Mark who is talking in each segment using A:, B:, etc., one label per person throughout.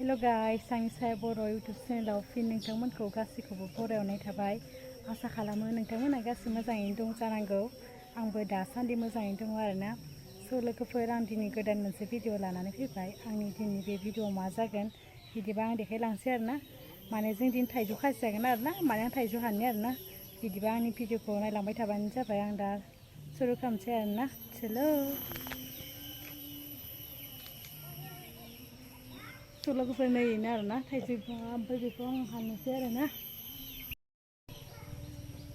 A: Hello guys आंनि साया बर' YouTube चेनेलाव फिन नोंथांमोनखौ गासैखौबो बरायनाय थाबाय। आसा खालामो नोंथांमोना गासै मोजाङैनो दं जानांगौ। आंबो दासान्दि मोजाङैनो दङ आरोना। लोगोफोर आं दिनै गोदान मोनसे भिडिअ लानानै फैबाय। आंनि दिनै बे भिडिअ मा जागोन बिदिबा आं देखायलांसै आरोना। माने जों दिनै थाइजौ खाजि जागोन आरोना। माने आं थाइजौ हाननि आरोना। बिदिबा आंनि भिडिअखौ नायलांबाय थाबानो जाबाय। आं दा सुरु खालामसै आरोना। चलो लोगोफोर नायनो आरोना थाइजौ बिफाङा ओमफ्राय बेखौ आं हानोसै आरोना।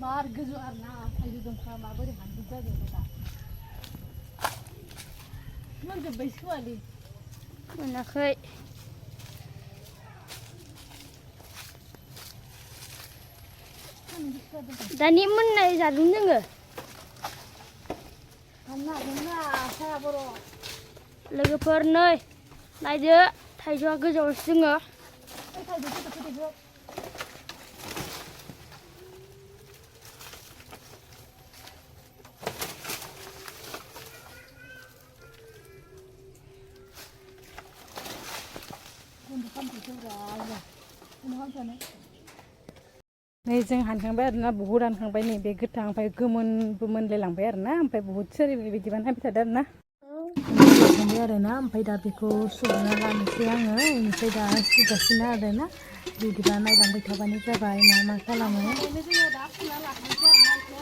A: मार गोजौ आरोना थाइजौ दंफाङा माबोरै हाननो जागोन दा मोनजोब्बाय सुवालि
B: मोनाखै दानि मोननाय जादों जोङो
A: हाननो हागोन ना साया बर'
B: लोगोफोर नै नायदो थाइजौआ गोजौआवसो दोङो।
A: थाइजौ गिदिरखौ नै जों हानखांबाय आरोना बहुद हानखांबाय नै बे गोथां ओमफ्राय गोमोनबो मोनलायलांबाय आरोना ओमफ्राय बहुद सोरिबाय बिदिबा नायबाय थादो आरोना हानखांबाय आरोना ओमफ्राय दा बेखौ सुना लानोसै आङो बेनिफ्राय दा सुगासिनो आरोना बिदिबा नायलांबाय थाबानो जाबाय मा मा खालामो। जोङो दा सुना लाखानोसै आरोना इखौ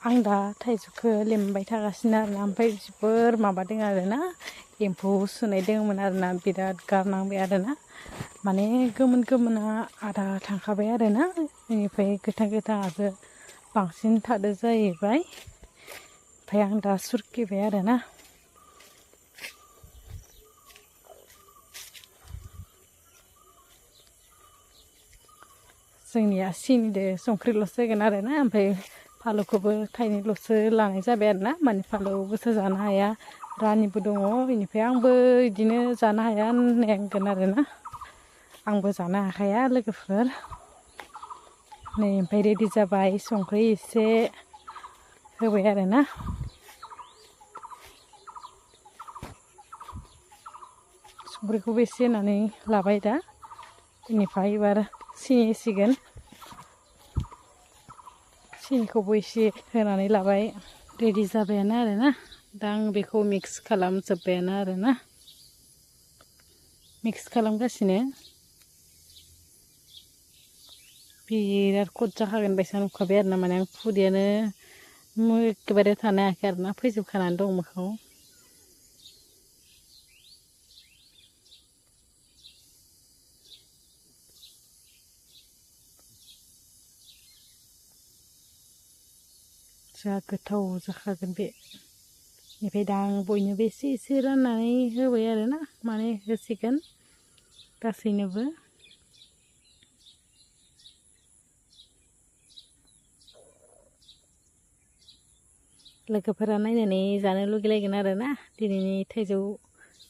A: आं दा थाइजौखौ लेमबाय थागासिनो आरोना ओमफ्राय जोबोर माबादों आरोना एम्फौ सुनाय दङमोन आरोना बिराद गारनांबाय आरोना माने गोमोन गोमोना आधा थांखाबाय आरोना बेनिफ्राय गोथां गोथाङासो बांसिन थादो जाहैबाय ओमफ्राय आं दा सुरकिबाय आरोना जोंनिया सिनिदो संख्रिल'सो होगोन आरोना ओमफ्राय फालौखौबो थाइनैल'सो लानाय जाबाय आरोना माने फालौ गोसा जानो हाया रानिबो दङ बेनिफ्राय आंबो बिदिनो जानो हाया होननांगोन आरोना आंबो जानो हाखाया लोगोफोर नै ओमफ्राय रेडि जाबाय संख्रि एसे होबाय आरोना संख्रिखौबो एसे होनानै लाबाय दा बेनिफ्राय एबार सिनि होसिगोन सिनिखौबो एसे होनानै लाबाय रेडि जाबायानो आरोना दा आं बेखौ मिक्स खालामजोब्बायानो आरोना मिक्स खालामगासिनो बिराद खद जाखागोन बायसा नुखाबाय आरोना माने आं खुदैयानो एखेबारे थानो हायाखै आरोना फैजोबखानानै दं मोखाङाव जा गोथाव जाखागोन बे बेनिफ्राय दा आं बयनोबो एसे एसे राननानै होबाय आरोना माने होसिगोन गासैनोबो लोगोफोरा नायनानै जानो लुगैलायगोन आरोना दिनैनि थाइजौ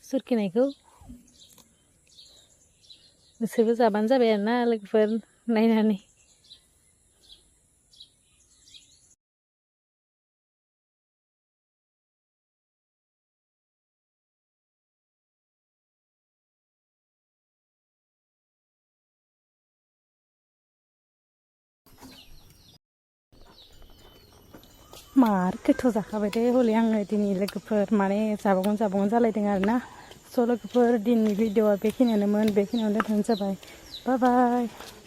A: सुरखिनायखौ नोंसोरबो जाबानो जाबाय आरोना लोगोफोर नायनानै मार गोथाव जाखाबाय दे हले आङो दिनै लोगोफोर माने जाबावगोन जालायदों आरोना लोगोफोर दिनैनि भिडिअआ बेखिनियानोमोन बेखिनियावनो दोनथ'नाय जाबाय बाय बाय।